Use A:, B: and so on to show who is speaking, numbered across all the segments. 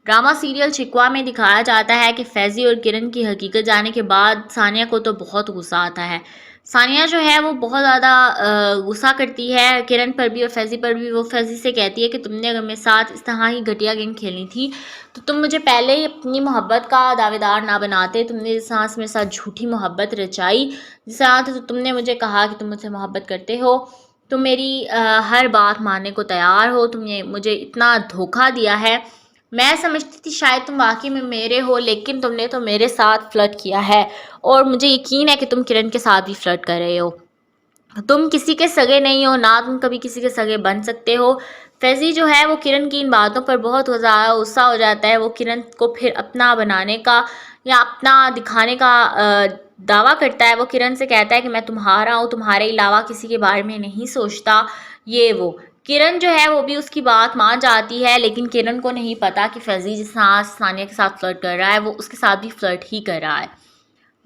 A: Drama serial शिकवा में दिखाया जाता है कि फैज़ी और किरण की हकीकत जानने के बाद सानिया को तो बहुत गुस्सा आता है। सानिया जो है वो बहुत ज़्यादा गुस्सा करती है किरण पर भी और फैज़ी पर भी। वो फैज़ी से कहती है कि तुमने अगर मेरे साथ इस तरह ही घटिया गेम खेलनी थी तो तुम मुझे पहले ही अपनी मोहब्बत का दावेदार ना बनाते। तुमने जिस तरह से मेरे साथ झूठी मोहब्बत रचाई, जिस तरह से तुमने मुझे कहा कि तुम मुझसे मोहब्बत करते हो, तुम मेरी हर बात मानने को तैयार हो, तुमने मुझे इतना धोखा दिया है। मैं समझती थी शायद तुम वाक़ई में मेरे हो, लेकिन तुमने तो मेरे साथ फ्लर्ट किया है और मुझे यकीन है कि तुम किरण के साथ भी फ्लर्ट कर रहे हो। तुम किसी के सगे नहीं हो, ना तुम कभी किसी के सगे बन सकते हो। फैज़ी जो है वो किरण की इन बातों पर बहुत ज़्यादा गुस्सा हो जाता है। वो किरण को फिर अपना बनाने का या अपना दिखाने का दावा करता है। वो किरण से कहता है कि मैं तुम्हारा हूँ, तुम्हारे अलावा किसी के बारे में नहीं सोचता, ये वो। किरण जो है वो भी उसकी बात मान जाती है, लेकिन किरण को नहीं पता कि फैज़ी जिस साथ सानिया के साथ फ्लर्ट कर रहा है वो उसके साथ भी फ्लर्ट ही कर रहा है।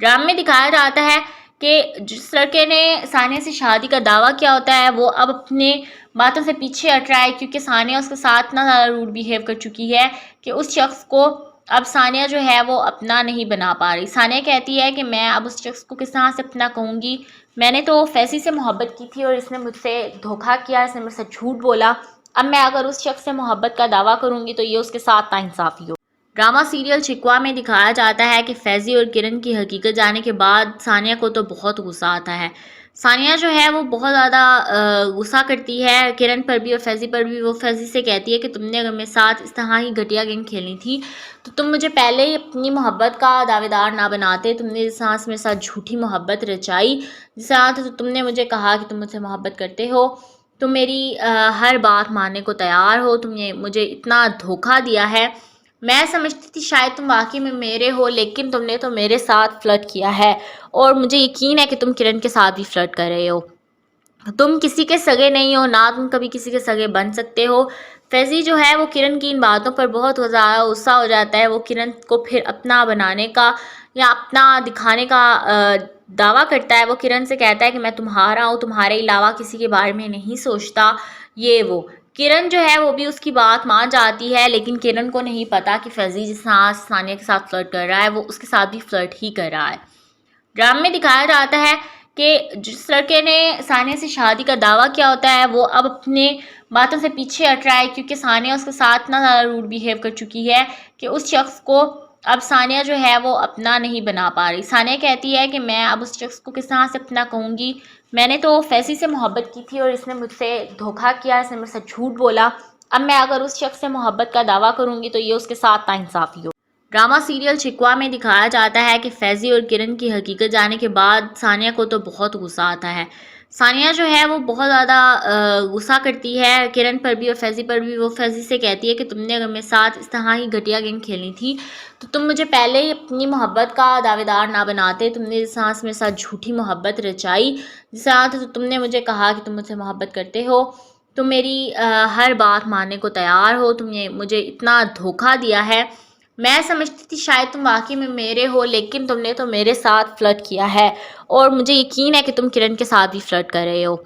A: ड्रामे में दिखाया जाता है कि जिस लड़के ने सानिया से शादी का दावा किया होता है वो अब अपने बातों से पीछे हट रहा है, क्योंकि सानिया उसके साथ इतना ज़्यादा रूड बिहेव कर चुकी है कि उस शख्स को अब सानिया जो है वो अपना नहीं बना पा रही। सानिया कहती है कि मैं अब उस शख्स को किस तरह से अपना कहूँगी, मैंने तो फैज़ी से मोहब्बत की थी और इसने मुझसे धोखा किया, इसने मुझसे झूठ बोला। अब मैं अगर उस शख्स से मोहब्बत का दावा करूँगी तो ये उसके साथ नाइंसाफ़ी हो। ड्रामा सीरियल शिकवा में दिखाया जाता है कि फैज़ी और किरण की हकीकत जानने के बाद सानिया को तो बहुत गुस्सा आता है। सानिया जो है वो बहुत ज़्यादा गुस्सा करती है किरण पर भी और फैज़ी पर भी। वो फैज़ी से कहती है कि तुमने अगर मेरे साथ इस तरह ही घटिया गेम खेलनी थी तो तुम मुझे पहले ही अपनी मोहब्बत का दावेदार ना बनाते। तुमने जिस तरह से मेरे साथ झूठी मोहब्बत रचाई, जिस तरह से तुमने मुझे कहा कि तुम मुझसे मोहब्बत करते हो, तुम मेरी हर बात मानने को तैयार हो, तुमने मुझे इतना धोखा दिया है। मैं समझती थी शायद तुम वाक़ई में मेरे हो, लेकिन तुमने तो मेरे साथ फ्लर्ट किया है और मुझे यकीन है कि तुम किरण के साथ भी फ्लर्ट कर रहे हो। तुम किसी के सगे नहीं हो, ना तुम कभी किसी के सगे बन सकते हो। फैज़ी जो है वो किरण की इन बातों पर बहुत ज़्यादा गुस्सा हो जाता है। वो किरण को फिर अपना बनाने का या अपना दिखाने का दावा करता है। वो किरण से कहता है कि मैं तुम्हारा हूँ, तुम्हारे अलावा किसी के बारे में नहीं सोचता, ये वो। किरण जो है वो भी उसकी बात मान जाती है, लेकिन किरण को नहीं पता कि फैज़ी जिस साथ सानिया के साथ फ्लर्ट कर रहा है वो उसके साथ भी फ्लर्ट ही कर रहा है। ड्रामे में दिखाया जाता है कि जिस लड़के ने सानिया से शादी का दावा किया होता है वो अब अपने बातों से पीछे हट रहा है, क्योंकि सानिया उसके साथ इतना ज़्यादा रूड बिहेव कर चुकी है कि उस शख्स को अब सानिया जो है वो अपना नहीं बना पा रही। सानिया कहती है कि मैं अब उस शख्स को किस तरह से अपना कहूँगी, मैंने तो फैज़ी से मोहब्बत की थी और इसने मुझसे धोखा किया, इसने मुझसे झूठ बोला। अब मैं अगर उस शख्स से मोहब्बत का दावा करूँगी तो ये उसके साथ नाइंसाफ़ी हो। ड्रामा सीरियल शिकवा में दिखाया जाता है कि फैज़ी और किरण की हकीकत जानने के बाद सानिया को तो बहुत गुस्सा आता है। सानिया जो है वो बहुत ज़्यादा गुस्सा करती है किरण पर भी और फैज़ी पर भी। वो फैज़ी से कहती है कि तुमने अगर मेरे साथ इस तरह ही घटिया गेम खेलनी थी तो तुम मुझे पहले ही अपनी मोहब्बत का दावेदार ना बनाते। तुमने जिस तरह से मेरे साथ झूठी मोहब्बत रचाई, जिस तरह से तुमने मुझे कहा कि तुम मुझसे मोहब्बत करते हो, तुम मेरी हर बात मानने को तैयार हो, तुमने मुझे इतना धोखा दिया है। मैं समझती थी शायद तुम वाक़ई में मेरे हो, लेकिन तुमने तो मेरे साथ फ्लर्ट किया है और मुझे यकीन है कि तुम किरण के साथ भी फ्लर्ट कर रहे हो।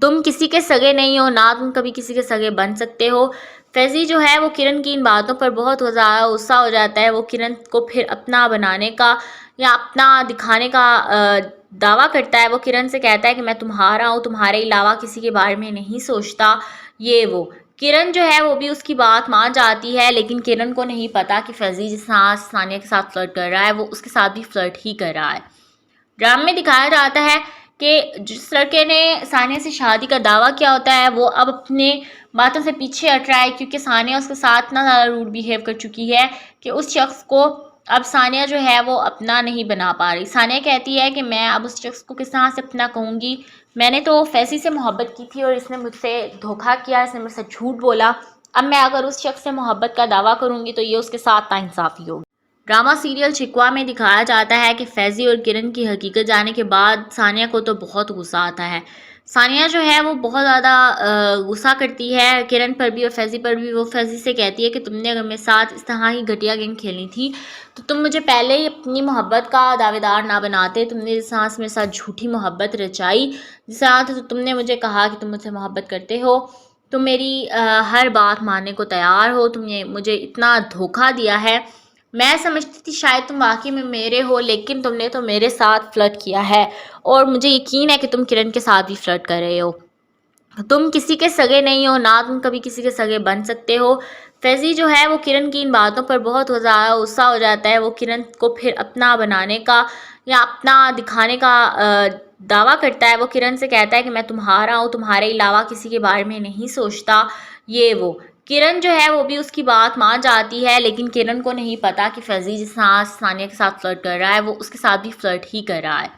A: तुम किसी के सगे नहीं हो, ना तुम कभी किसी के सगे बन सकते हो। फैज़ी जो है वो किरण की इन बातों पर बहुत ज़्यादा गुस्सा हो जाता है। वो किरण को फिर अपना बनाने का या अपना दिखाने का दावा करता है। वो किरण से कहता है कि मैं तुम्हारा हूँ, तुम्हारे अलावा किसी के बारे में नहीं सोचता, ये वो। किरण जो है वो भी उसकी बात मान जाती है, लेकिन किरण को नहीं पता कि फैज़ी जिस साथ सानिया के साथ फ्लर्ट कर रहा है वो उसके साथ भी फ्लर्ट ही कर रहा है। ड्रामे में दिखाया जाता है कि जिस लड़के ने सानिया से शादी का दावा किया होता है वो अब अपने बातों से पीछे हट रहा है, क्योंकि सानिया उसके साथ इतना ज़्यादा रूड बिहेव कर चुकी है कि उस शख्स को अब सानिया जो है वो अपना नहीं बना पा रही। सानिया कहती है कि मैं अब उस शख्स को किस तरह से अपना कहूँगी, मैंने तो फैज़ी से मोहब्बत की थी और इसने मुझसे धोखा किया, इसने मुझसे झूठ बोला। अब मैं अगर उस शख्स से मोहब्बत का दावा करूँगी तो ये उसके साथ नाइंसाफ़ी होगी। ड्रामा सीरियल शिकवा में दिखाया जाता है कि फैज़ी और किरण की हकीकत जानने के बाद सानिया को तो बहुत गुस्सा आता है। सानिया जो है वो बहुत ज़्यादा गुस्सा करती है किरण पर भी और फैज़ी पर भी। वो फैज़ी से कहती है कि तुमने अगर मेरे साथ इस तरह ही घटिया गेम खेलनी थी तो तुम मुझे पहले ही अपनी मोहब्बत का दावेदार ना बनाते। तुमने जिस तरह से मेरे साथ झूठी मोहब्बत रचाई, जिस तरह से तुमने मुझे कहा कि तुम मुझसे मोहब्बत करते हो, तुम मेरी हर बात मानने को तैयार हो, तुमने मुझे इतना धोखा दिया है। मैं समझती थी शायद तुम वाक़ई में मेरे हो, लेकिन तुमने तो मेरे साथ फ्लर्ट किया है और मुझे यकीन है कि तुम किरण के साथ भी फ्लर्ट कर रहे हो। तुम किसी के सगे नहीं हो, ना तुम कभी किसी के सगे बन सकते हो। फैज़ी जो है वो किरण की इन बातों पर बहुत ज़्यादा गुस्सा हो जाता है। वो किरण को फिर अपना बनाने का या अपना दिखाने का दावा करता है। वो किरण से कहता है कि मैं तुम्हारा हूँ, तुम्हारे अलावा किसी के बारे में नहीं सोचता, ये वो। किरण जो है वो भी उसकी बात मान जाती है, लेकिन किरण को नहीं पता कि फैज़ी जिस साथ सानिया के साथ फ्लर्ट कर रहा है वो उसके साथ भी फ्लर्ट ही कर रहा है।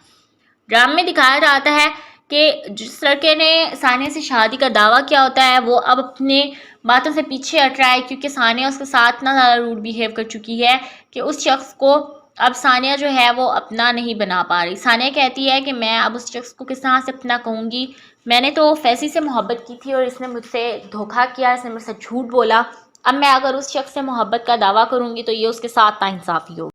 A: ड्रामे में दिखाया जाता है कि जिस लड़के ने सानिया से शादी का दावा किया होता है वो अब अपने बातों से पीछे हट रहा है, क्योंकि सानिया उसके साथ इतना ज़्यादा रूड बिहेव कर चुकी है कि उस शख्स को अब सानिया जो है वो अपना नहीं बना पा रही। सानिया कहती है कि मैं अब उस शख्स को किस तरह से अपना कहूँगी, मैंने तो फैज़ी से मोहब्बत की थी और इसने मुझसे धोखा किया, इसने मुझसे झूठ बोला। अब मैं अगर उस शख्स से मोहब्बत का दावा करूँगी तो ये उसके साथ नाइंसाफ़ी होगी।